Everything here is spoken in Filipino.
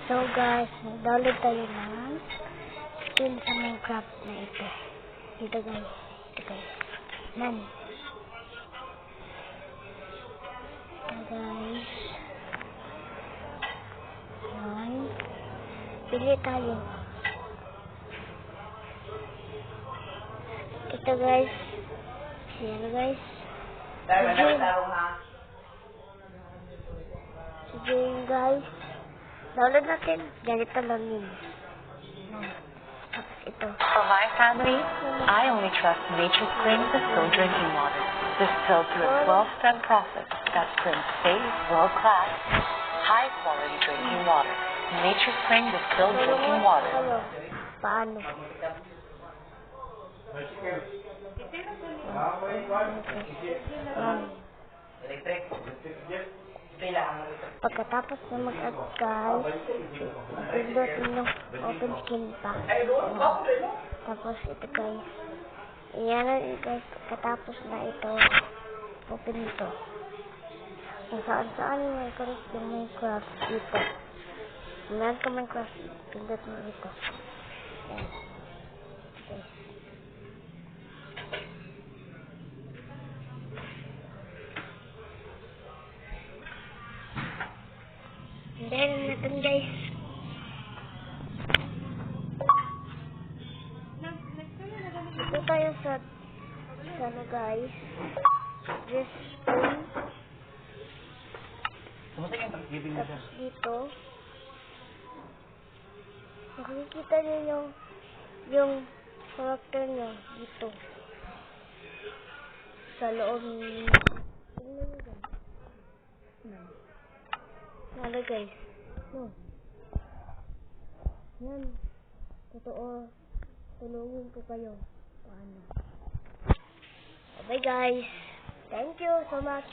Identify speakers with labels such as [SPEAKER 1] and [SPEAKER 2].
[SPEAKER 1] So guys, download tayo ng skin sa Minecraft na ito. Ito guys. Nan. Ito guys. Yan. Pili tayo. Ito guys. Yan guys. Sige guys. Download natin. Ganito lang yun. Tapos ito.
[SPEAKER 2] For my family, I only trust Nature's Spring distilled drinking water. Distilled through a 12-step process that brings safe, world-class, high-quality drinking water. Nature's Spring distilled drinking water.
[SPEAKER 1] Paano? Pagkatapos na mag-add guys, pindot yung open skin pa. Tapos ito guys. Iyan na guys, pagkatapos na ito, open ito. Kung saan may correct yung Minecraft dito. Meron ka Minecraft, pindot mo ito. Ayan. Okay. Meron natin guys. Ito tayo sa ano guys. This spoon. Tapos dito. Makikita niyo yung character niya dito. Sa loob. Ano guys? No. Yan. Totoo. Tulungin ko kayo. Paano? Bye guys. Thank you so much.